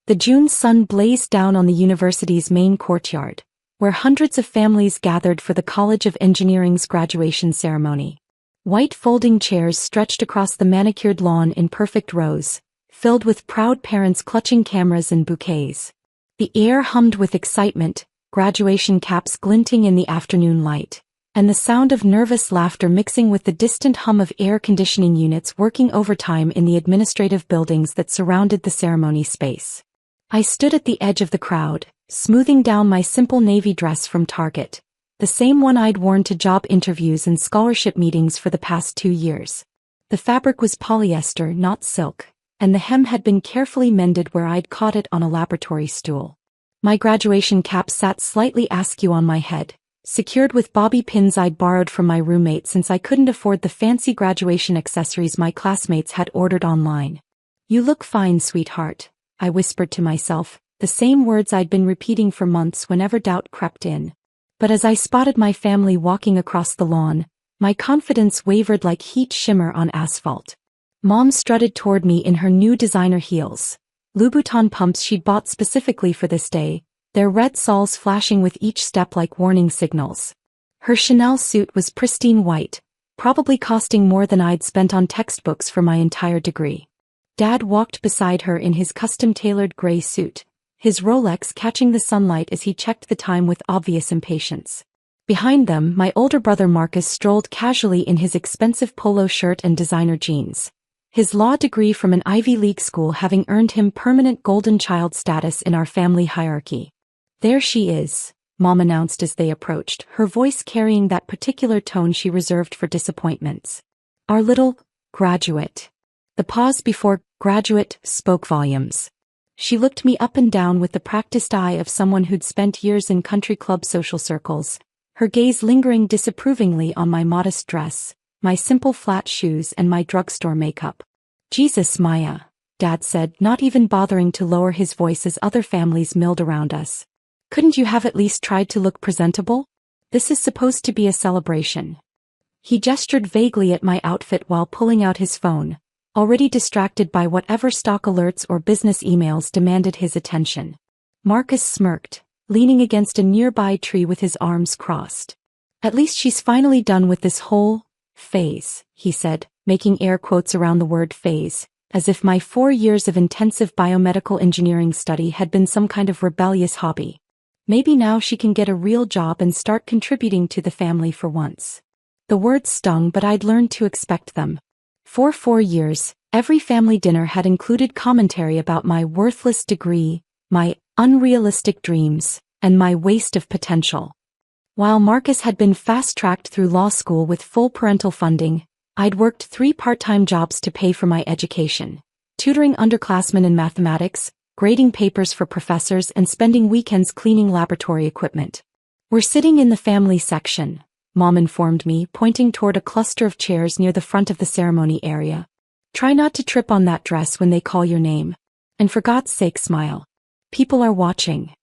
The June sun blazed down on the university's main courtyard, where hundreds of families gathered for the College of Engineering's graduation ceremony. White folding chairs stretched across the manicured lawn in perfect rows, filled with proud parents clutching cameras and bouquets. The air hummed with excitement, graduation caps glinting in the afternoon light, and the sound of nervous laughter mixing with the distant hum of air conditioning units working overtime in the administrative buildings that surrounded the ceremony space. I stood at the edge of the crowd, smoothing down my simple navy dress from Target, the same one I'd worn to job interviews and scholarship meetings for the past 2 years. The fabric was polyester, not silk, and the hem had been carefully mended where I'd caught it on a laboratory stool. My graduation cap sat slightly askew on my head, secured with bobby pins I'd borrowed from my roommate since I couldn't afford the fancy graduation accessories my classmates had ordered online. "You look fine, sweetheart," I whispered to myself, the same words I'd been repeating for months whenever doubt crept in. But as I spotted my family walking across the lawn, my confidence wavered like heat shimmer on asphalt. Mom strutted toward me in her new designer heels, Louboutin pumps she'd bought specifically for this day, their red soles flashing with each step like warning signals. Her Chanel suit was pristine white, probably costing more than I'd spent on textbooks for my entire degree. Dad walked beside her in his custom-tailored gray suit, his Rolex catching the sunlight as he checked the time with obvious impatience. Behind them, my older brother Marcus strolled casually in his expensive polo shirt and designer jeans, his law degree from an Ivy League school having earned him permanent golden child status in our family hierarchy. "There she is," Mom announced as they approached, her voice carrying that particular tone she reserved for disappointments. "Our little graduate." The pause before graduate spoke volumes. She looked me up and down with the practiced eye of someone who'd spent years in country club social circles, her gaze lingering disapprovingly on my modest dress, my simple flat shoes and my drugstore makeup. "Jesus, Maya," Dad said, not even bothering to lower his voice as other families milled around us. "Couldn't you have at least tried to look presentable? This is supposed to be a celebration." He gestured vaguely at my outfit while pulling out his phone, already distracted by whatever stock alerts or business emails demanded his attention. Marcus smirked, leaning against a nearby tree with his arms crossed. "At least she's finally done with this whole phase," he said, making air quotes around the word phase, as if my 4 years of intensive biomedical engineering study had been some kind of rebellious hobby. "Maybe now she can get a real job and start contributing to the family for once." The words stung, but I'd learned to expect them. For 4 years, every family dinner had included commentary about my worthless degree, my unrealistic dreams, and my waste of potential. While Marcus had been fast-tracked through law school with full parental funding, I'd worked 3 part-time jobs to pay for my education, tutoring underclassmen in mathematics, grading papers for professors and spending weekends cleaning laboratory equipment. "We're sitting in the family section," Mom informed me, pointing toward a cluster of chairs near the front of the ceremony area. "Try not to trip on that dress when they call your name. And for God's sake smile. People are watching."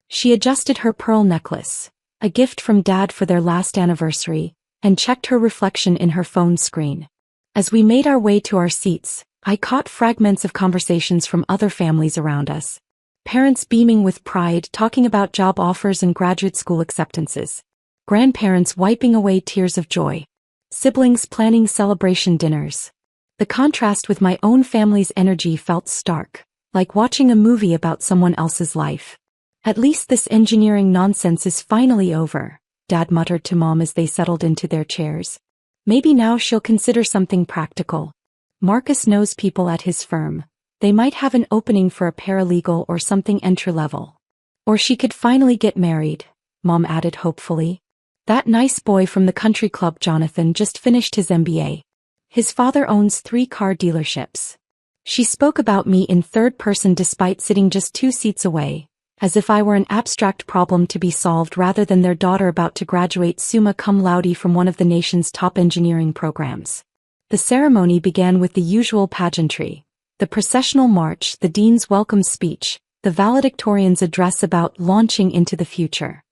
She adjusted her pearl necklace, a gift from Dad for their last anniversary, and checked her reflection in her phone screen. As we made our way to our seats, I caught fragments of conversations from other families around us. Parents beaming with pride talking about job offers and graduate school acceptances. Grandparents wiping away tears of joy. Siblings planning celebration dinners. The contrast with my own family's energy felt stark, like watching a movie about someone else's life. "At least this engineering nonsense is finally over," Dad muttered to Mom as they settled into their chairs. "Maybe now she'll consider something practical. Marcus knows people at his firm. They might have an opening for a paralegal or something entry-level. Or she could finally get married," Mom added hopefully. "That nice boy from the country club, Jonathan, just finished his MBA. His father owns 3 car dealerships." She spoke about me in third person despite sitting just 2 seats away, as if I were an abstract problem to be solved rather than their daughter about to graduate summa cum laude from one of the nation's top engineering programs. The ceremony began with the usual pageantry, the processional march, the dean's welcome speech, the valedictorian's address about launching into the future.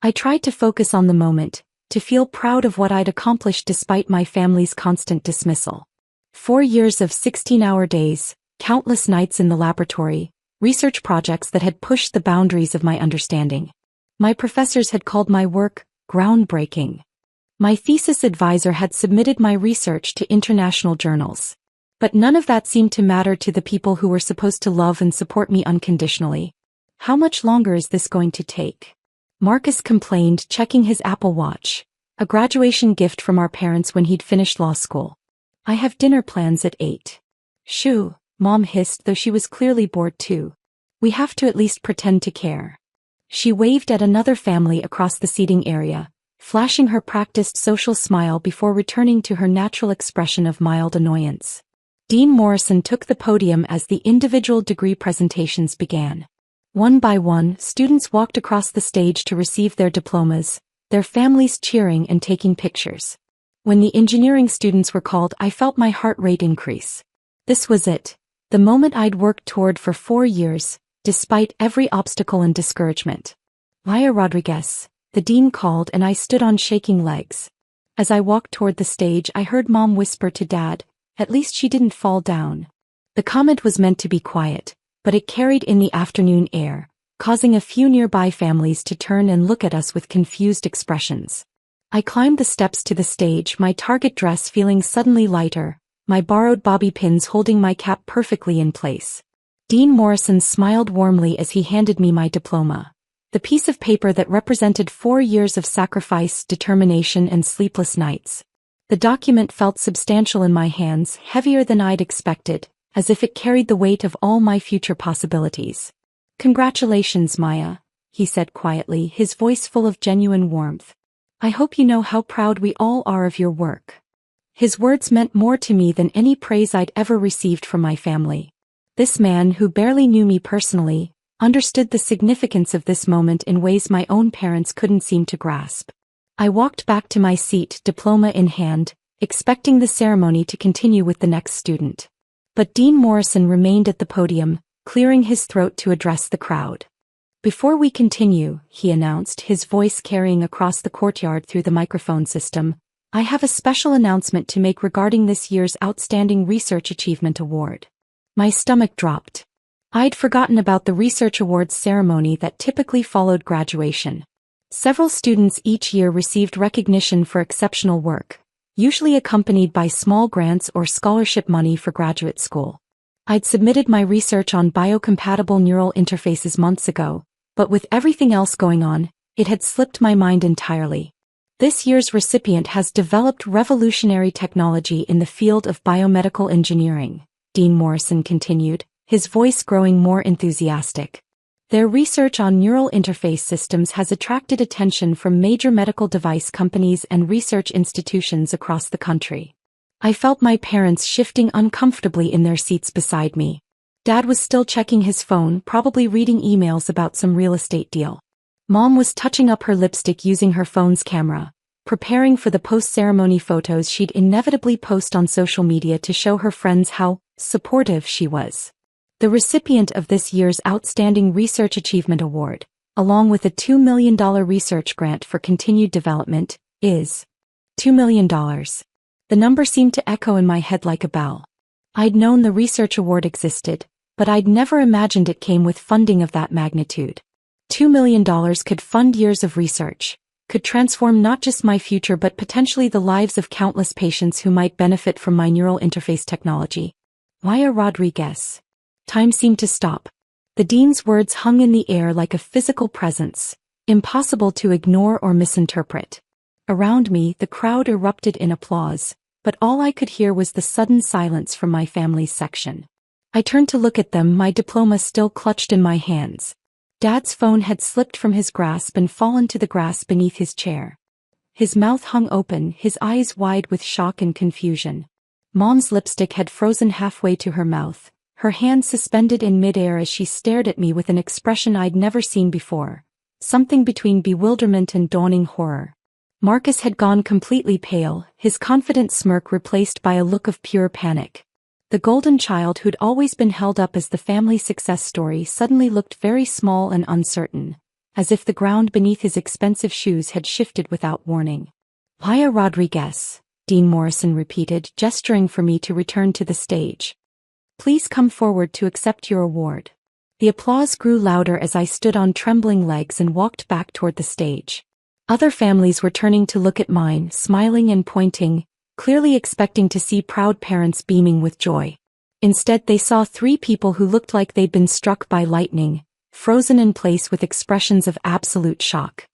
I tried to focus on the moment, to feel proud of what I'd accomplished despite my family's constant dismissal. 4 years of 16-hour days, countless nights in the laboratory, research projects that had pushed the boundaries of my understanding. My professors had called my work groundbreaking. My thesis advisor had submitted my research to international journals. But none of that seemed to matter to the people who were supposed to love and support me unconditionally. How much longer is this going to take? Marcus complained, checking his Apple Watch, a graduation gift from our parents when he'd finished law school. I have dinner plans at 8. Shoo, Mom hissed, though she was clearly bored too. We have to at least pretend to care. She waved at another family across the seating area, flashing her practiced social smile before returning to her natural expression of mild annoyance. Dean Morrison took the podium as the individual degree presentations began. One by one, students walked across the stage to receive their diplomas, their families cheering and taking pictures. When the engineering students were called, I felt my heart rate increase. This was it, the moment I'd worked toward for 4 years, despite every obstacle and discouragement. Maya Rodriguez, the dean called, and I stood on shaking legs. As I walked toward the stage, I heard Mom whisper to Dad, "At least she didn't fall down." The comment was meant to be quiet, but it carried in the afternoon air, causing a few nearby families to turn and look at us with confused expressions. I climbed the steps to the stage, my target dress feeling suddenly lighter, my borrowed bobby pins holding my cap perfectly in place. Dean Morrison smiled warmly as he handed me my diploma, the piece of paper that represented 4 years of sacrifice, determination, and sleepless nights. The document felt substantial in my hands, heavier than I'd expected, as if it carried the weight of all my future possibilities. "Congratulations, Maya," he said quietly, his voice full of genuine warmth. "I hope you know how proud we all are of your work." His words meant more to me than any praise I'd ever received from my family. This man, who barely knew me personally, understood the significance of this moment in ways my own parents couldn't seem to grasp. I walked back to my seat, diploma in hand, expecting the ceremony to continue with the next student. But Dean Morrison remained at the podium, clearing his throat to address the crowd. "Before we continue," he announced, his voice carrying across the courtyard through the microphone system, "I have a special announcement to make regarding this year's Outstanding Research Achievement Award." My stomach dropped. I'd forgotten about the Research Awards ceremony that typically followed graduation. Several students each year received recognition for exceptional work, usually accompanied by small grants or scholarship money for graduate school. I'd submitted my research on biocompatible neural interfaces months ago, but with everything else going on, it had slipped my mind entirely. This year's recipient has developed revolutionary technology in the field of biomedical engineering, Dean Morrison continued, his voice growing more enthusiastic. Their research on neural interface systems has attracted attention from major medical device companies and research institutions across the country. I felt my parents shifting uncomfortably in their seats beside me. Dad was still checking his phone, probably reading emails about some real estate deal. Mom was touching up her lipstick using her phone's camera, preparing for the post-ceremony photos she'd inevitably post on social media to show her friends how supportive she was. The recipient of this year's Outstanding Research Achievement Award, along with a $2 million research grant for continued development, is $2 million. The number seemed to echo in my head like a bell. I'd known the research award existed, but I'd never imagined it came with funding of that magnitude. $2 million could fund years of research, could transform not just my future but potentially the lives of countless patients who might benefit from my neural interface technology. Maya Rodriguez. Time seemed to stop. The dean's words hung in the air like a physical presence, impossible to ignore or misinterpret. Around me, the crowd erupted in applause, but all I could hear was the sudden silence from my family's section. I turned to look at them, my diploma still clutched in my hands. Dad's phone had slipped from his grasp and fallen to the grass beneath his chair. His mouth hung open, his eyes wide with shock and confusion. Mom's lipstick had frozen halfway to her mouth, her hand suspended in midair as she stared at me with an expression I'd never seen before, something between bewilderment and dawning horror. Marcus had gone completely pale, his confident smirk replaced by a look of pure panic. The golden child who'd always been held up as the family success story suddenly looked very small and uncertain, as if the ground beneath his expensive shoes had shifted without warning. "Maya Rodriguez," Dean Morrison repeated, gesturing for me to return to the stage. "Please come forward to accept your award." The applause grew louder as I stood on trembling legs and walked back toward the stage. Other families were turning to look at mine, smiling and pointing, clearly expecting to see proud parents beaming with joy. Instead, they saw three people who looked like they'd been struck by lightning, frozen in place with expressions of absolute shock.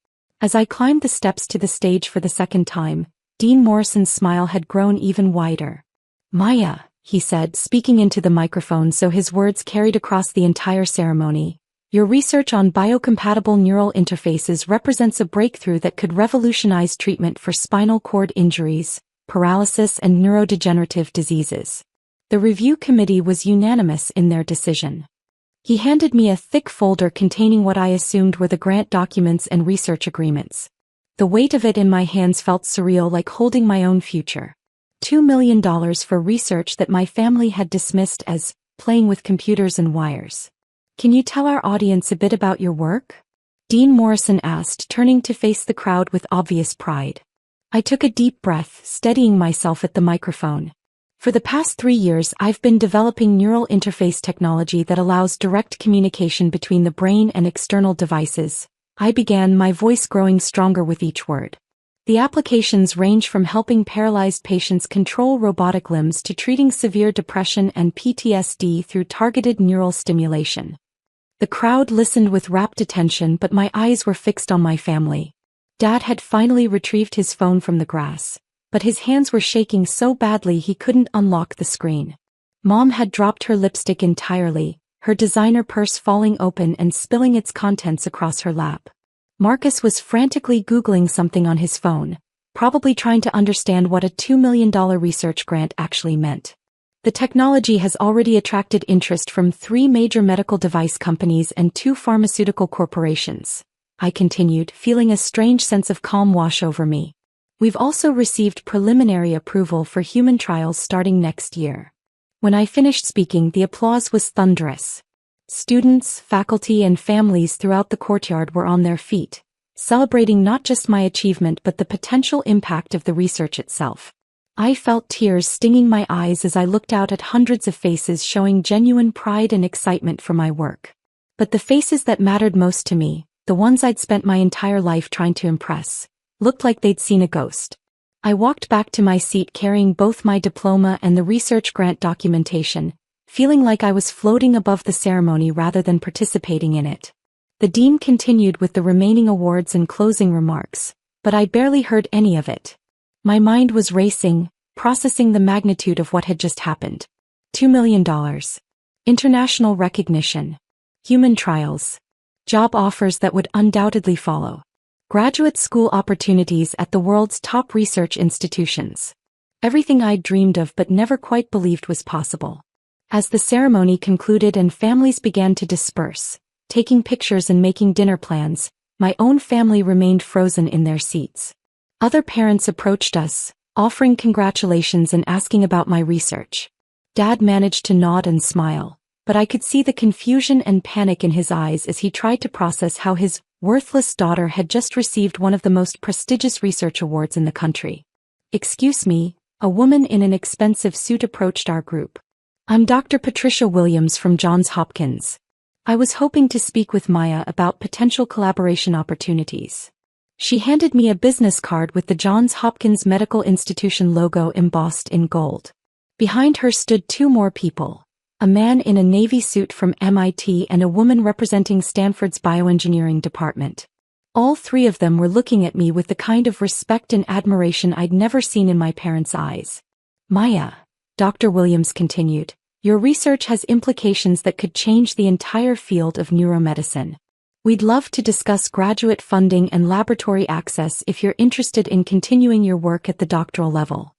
As I climbed the steps to the stage for the second time, Dean Morrison's smile had grown even wider. "Maya," he said, speaking into the microphone so his words carried across the entire ceremony, "your research on biocompatible neural interfaces represents a breakthrough that could revolutionize treatment for spinal cord injuries, paralysis, and neurodegenerative diseases." The review committee was unanimous in their decision. He handed me a thick folder containing what I assumed were the grant documents and research agreements. The weight of it in my hands felt surreal, like holding my own future. $2 million for research that my family had dismissed as playing with computers and wires. "Can you tell our audience a bit about your work?" Dean Morrison asked, turning to face the crowd with obvious pride. I took a deep breath, steadying myself at the microphone. "For the past 3 years, I've been developing neural interface technology that allows direct communication between the brain and external devices," I began, my voice growing stronger with each word. "The applications range from helping paralyzed patients control robotic limbs to treating severe depression and PTSD through targeted neural stimulation." The crowd listened with rapt attention, but my eyes were fixed on my family. Dad had finally retrieved his phone from the grass, but his hands were shaking so badly he couldn't unlock the screen. Mom had dropped her lipstick entirely, her designer purse falling open and spilling its contents across her lap. Marcus was frantically Googling something on his phone, probably trying to understand what a $2 million research grant actually meant. "The technology has already attracted interest from 3 major medical device companies and 2 pharmaceutical corporations," I continued, feeling a strange sense of calm wash over me. "We've also received preliminary approval for human trials starting next year." When I finished speaking, the applause was thunderous. Students, faculty, and families throughout the courtyard were on their feet, celebrating not just my achievement but the potential impact of the research itself. I felt tears stinging my eyes as I looked out at hundreds of faces showing genuine pride and excitement for my work. But the faces that mattered most to me, the ones I'd spent my entire life trying to impress, looked like they'd seen a ghost. I walked back to my seat carrying both my diploma and the research grant documentation, feeling like I was floating above the ceremony rather than participating in it. The dean continued with the remaining awards and closing remarks, but I barely heard any of it. My mind was racing, processing the magnitude of what had just happened. $2 million. International recognition. Human trials. Job offers that would undoubtedly follow. Graduate school opportunities at the world's top research institutions. Everything I'd dreamed of but never quite believed was possible. As the ceremony concluded and families began to disperse, taking pictures and making dinner plans, my own family remained frozen in their seats. Other parents approached us, offering congratulations and asking about my research. Dad managed to nod and smile, but I could see the confusion and panic in his eyes as he tried to process how his worthless daughter had just received one of the most prestigious research awards in the country. "Excuse me," a woman in an expensive suit approached our group. "I'm Dr. Patricia Williams from Johns Hopkins. I was hoping to speak with Maya about potential collaboration opportunities." She handed me a business card with the Johns Hopkins Medical Institution logo embossed in gold. Behind her stood 2 more people. A man in a navy suit from MIT and a woman representing Stanford's bioengineering department. All 3 of them were looking at me with the kind of respect and admiration I'd never seen in my parents' eyes. "Maya," Dr. Williams continued, "your research has implications that could change the entire field of neuromedicine. We'd love to discuss graduate funding and laboratory access if you're interested in continuing your work at the doctoral level."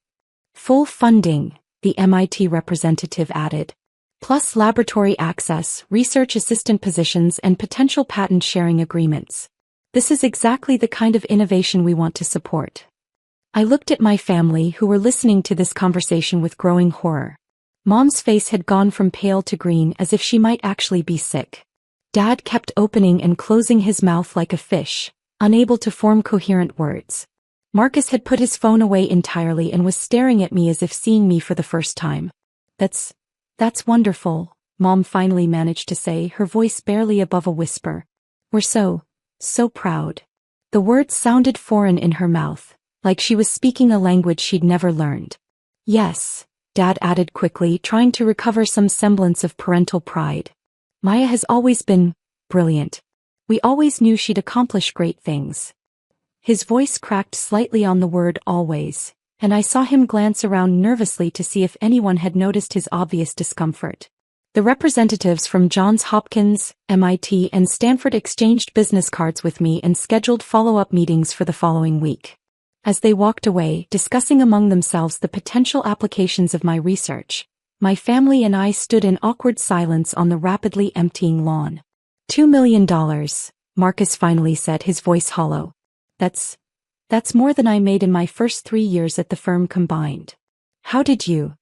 "Full funding," the MIT representative added. "Plus laboratory access, research assistant positions, and potential patent sharing agreements. This is exactly the kind of innovation we want to support." I looked at my family, who were listening to this conversation with growing horror. Mom's face had gone from pale to green, as if she might actually be sick. Dad kept opening and closing his mouth like a fish, unable to form coherent words. Marcus had put his phone away entirely and was staring at me as if seeing me for the first time. That's wonderful, Mom finally managed to say, her voice barely above a whisper. "We're so proud." The words sounded foreign in her mouth, like she was speaking a language she'd never learned. "Yes," Dad added quickly, trying to recover some semblance of parental pride. "Maya has always been brilliant. We always knew she'd accomplish great things." His voice cracked slightly on the word always, and I saw him glance around nervously to see if anyone had noticed his obvious discomfort. The representatives from Johns Hopkins, MIT, and Stanford exchanged business cards with me and scheduled follow-up meetings for the following week. As they walked away, discussing among themselves the potential applications of my research, my family and I stood in awkward silence on the rapidly emptying lawn. $2 million, Marcus finally said, his voice hollow. That's more than I made in my first 3 years at the firm combined. How did you?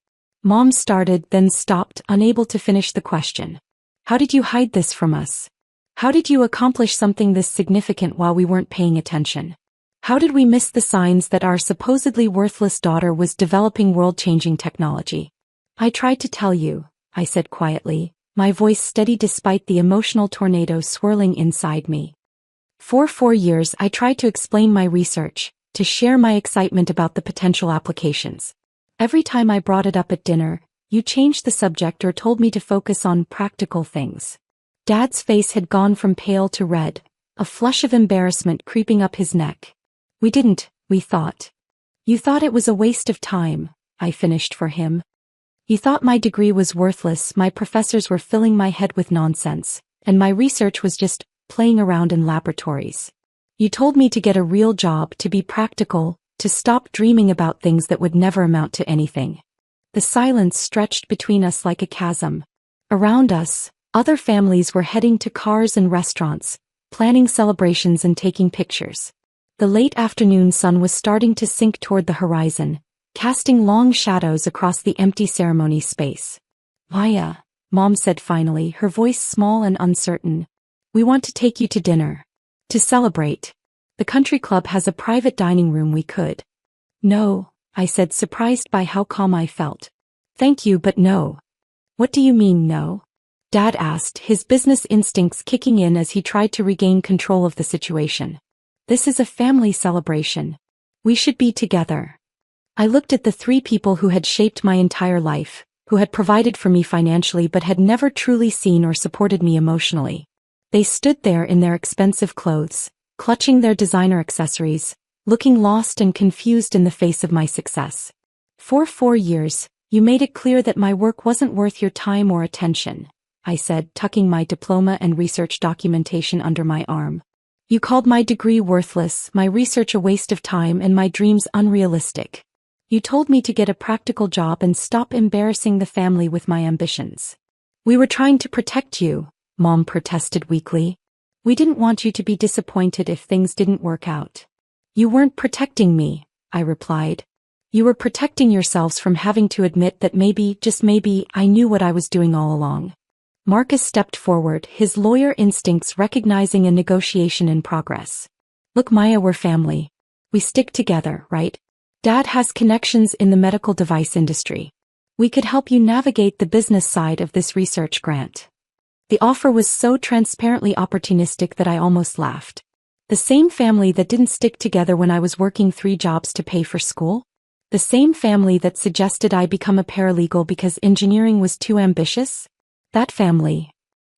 Mom started, then stopped, unable to finish the question. How did you hide this from us? How did you accomplish something this significant while we weren't paying attention? How did we miss the signs that our supposedly worthless daughter was developing world-changing technology? I tried to tell you, I said quietly, my voice steady despite the emotional tornado swirling inside me. For 4 years I tried to explain my research, to share my excitement about the potential applications. Every time I brought it up at dinner, you changed the subject or told me to focus on practical things. Dad's face had gone from pale to red, a flush of embarrassment creeping up his neck. We thought. You thought it was a waste of time, I finished for him. You thought my degree was worthless, my professors were filling my head with nonsense, and my research was just playing around in laboratories. You told me to get a real job, to be practical, to stop dreaming about things that would never amount to anything. The silence stretched between us like a chasm. Around us, other families were heading to cars and restaurants, planning celebrations and taking pictures. The late afternoon sun was starting to sink toward the horizon, casting long shadows across the empty ceremony space. Maya, Mom said finally, her voice small and uncertain. We want to take you to dinner. To celebrate. The country club has a private dining room we could. No, I said, surprised by how calm I felt. Thank you, but no. What do you mean, no? Dad asked, his business instincts kicking in as he tried to regain control of the situation. This is a family celebration. We should be together. I looked at the 3 people who had shaped my entire life, who had provided for me financially but had never truly seen or supported me emotionally. They stood there in their expensive clothes, clutching their designer accessories, looking lost and confused in the face of my success. For 4 years, you made it clear that my work wasn't worth your time or attention, I said, tucking my diploma and research documentation under my arm. You called my degree worthless, my research a waste of time, and my dreams unrealistic. You told me to get a practical job and stop embarrassing the family with my ambitions. We were trying to protect you, Mom protested weakly. We didn't want you to be disappointed if things didn't work out. You weren't protecting me, I replied. You were protecting yourselves from having to admit that maybe, just maybe, I knew what I was doing all along. Marcus stepped forward, his lawyer instincts recognizing a negotiation in progress. Look, Maya, we're family. We stick together, right? Dad has connections in the medical device industry. We could help you navigate the business side of this research grant. The offer was so transparently opportunistic that I almost laughed. The same family that didn't stick together when I was working 3 jobs to pay for school? The same family that suggested I become a paralegal because engineering was too ambitious? That family.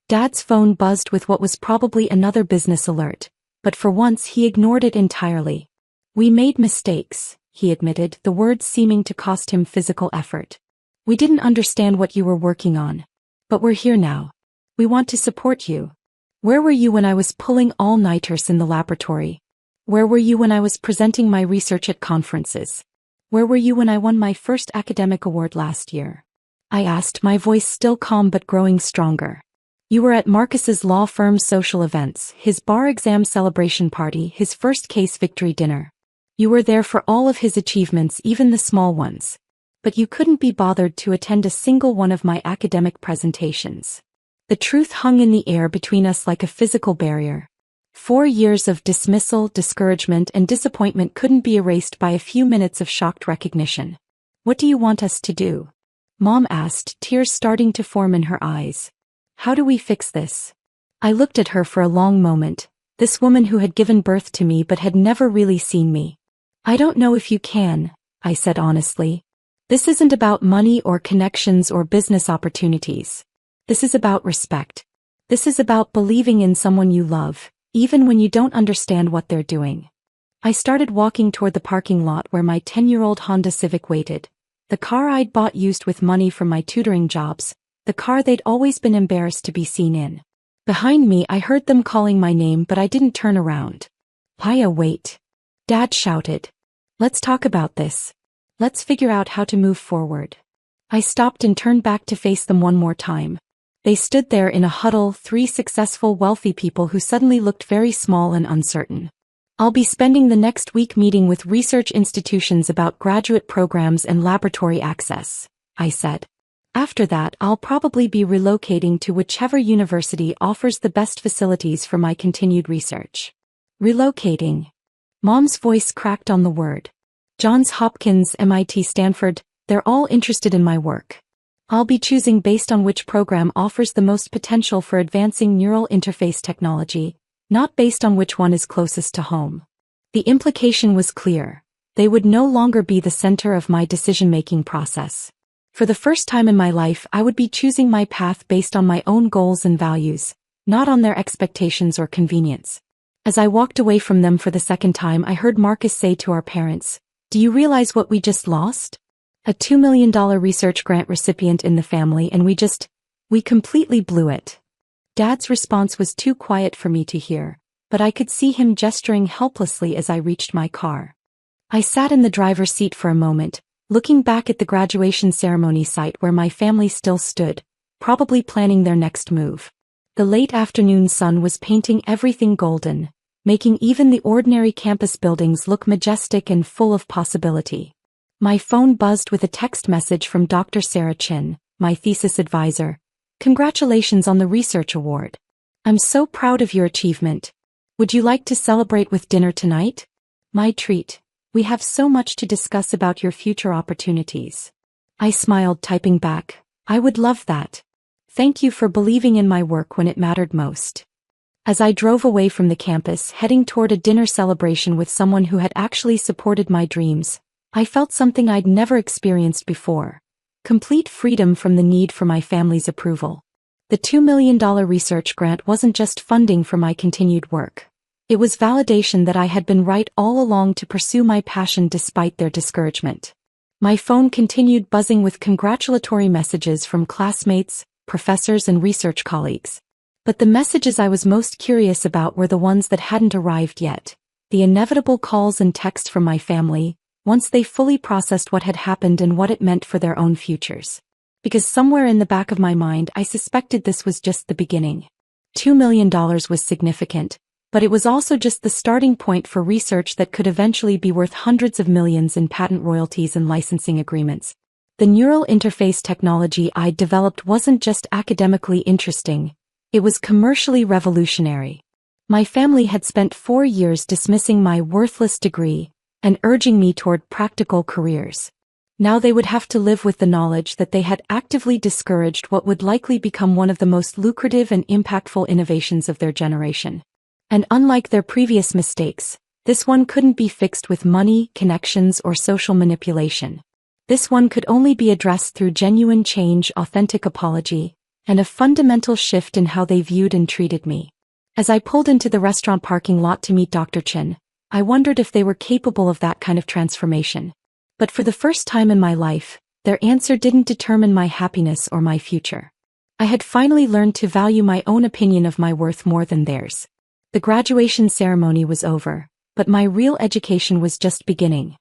Dad's phone buzzed with what was probably another business alert, but for once he ignored it entirely. We made mistakes, he admitted, the words seeming to cost him physical effort. We didn't understand what you were working on. But we're here now. We want to support you. Where were you when I was pulling all-nighters in the laboratory? Where were you when I was presenting my research at conferences? Where were you when I won my first academic award last year? I asked, my voice still calm but growing stronger. You were at Marcus's law firm's social events, his bar exam celebration party, his first case victory dinner. You were there for all of his achievements, even the small ones. But you couldn't be bothered to attend a single one of my academic presentations. The truth hung in the air between us like a physical barrier. 4 years of dismissal, discouragement, and disappointment couldn't be erased by a few minutes of shocked recognition. What do you want us to do? Mom asked, tears starting to form in her eyes. How do we fix this? I looked at her for a long moment, this woman who had given birth to me but had never really seen me. I don't know if you can, I said honestly. This isn't about money or connections or business opportunities. This is about respect. This is about believing in someone you love, even when you don't understand what they're doing. I started walking toward the parking lot where my 10-year-old Honda Civic waited, the car I'd bought used with money from my tutoring jobs, the car they'd always been embarrassed to be seen in. Behind me I heard them calling my name but I didn't turn around. Paya, wait. Dad shouted. Let's talk about this. Let's figure out how to move forward. I stopped and turned back to face them one more time. They stood there in a huddle, three successful wealthy people who suddenly looked very small and uncertain. I'll be spending the next week meeting with research institutions about graduate programs and laboratory access, I said. After that, I'll probably be relocating to whichever university offers the best facilities for my continued research. Relocating. Mom's voice cracked on the word. Johns Hopkins, MIT, Stanford, they're all interested in my work. I'll be choosing based on which program offers the most potential for advancing neural interface technology, not based on which one is closest to home. The implication was clear. They would no longer be the center of my decision-making process. For the first time in my life, I would be choosing my path based on my own goals and values, not on their expectations or convenience. As I walked away from them for the second time, I heard Marcus say to our parents, "Do you realize what we just lost? A $2 million research grant recipient in the family, and we completely blew it." Dad's response was too quiet for me to hear, but I could see him gesturing helplessly as I reached my car. I sat in the driver's seat for a moment, looking back at the graduation ceremony site where my family still stood, probably planning their next move. The late afternoon sun was painting everything golden, making even the ordinary campus buildings look majestic and full of possibility. My phone buzzed with a text message from Dr. Sarah Chin, my thesis advisor. "Congratulations on the research award. I'm so proud of your achievement. Would you like to celebrate with dinner tonight?" "My treat. We have so much to discuss about your future opportunities." I smiled, typing back, "I would love that. Thank you for believing in my work when it mattered most." As I drove away from the campus, heading toward a dinner celebration with someone who had actually supported my dreams, I felt something I'd never experienced before. Complete freedom from the need for my family's approval. The $2 million research grant wasn't just funding for my continued work. It was validation that I had been right all along to pursue my passion despite their discouragement. My phone continued buzzing with congratulatory messages from classmates, professors, and research colleagues. But the messages I was most curious about were the ones that hadn't arrived yet. The inevitable calls and texts from my family, once they fully processed what had happened and what it meant for their own futures. Because somewhere in the back of my mind I suspected this was just the beginning. $2 million was significant, but it was also just the starting point for research that could eventually be worth hundreds of millions in patent royalties and licensing agreements. The neural interface technology I'd developed wasn't just academically interesting, it was commercially revolutionary. My family had spent 4 years dismissing my worthless degree and urging me toward practical careers. Now they would have to live with the knowledge that they had actively discouraged what would likely become one of the most lucrative and impactful innovations of their generation. And unlike their previous mistakes, this one couldn't be fixed with money, connections, or social manipulation. This one could only be addressed through genuine change, authentic apology, and a fundamental shift in how they viewed and treated me. As I pulled into the restaurant parking lot to meet Dr. Chin, I wondered if they were capable of that kind of transformation. But for the first time in my life, their answer didn't determine my happiness or my future. I had finally learned to value my own opinion of my worth more than theirs. The graduation ceremony was over, but my real education was just beginning.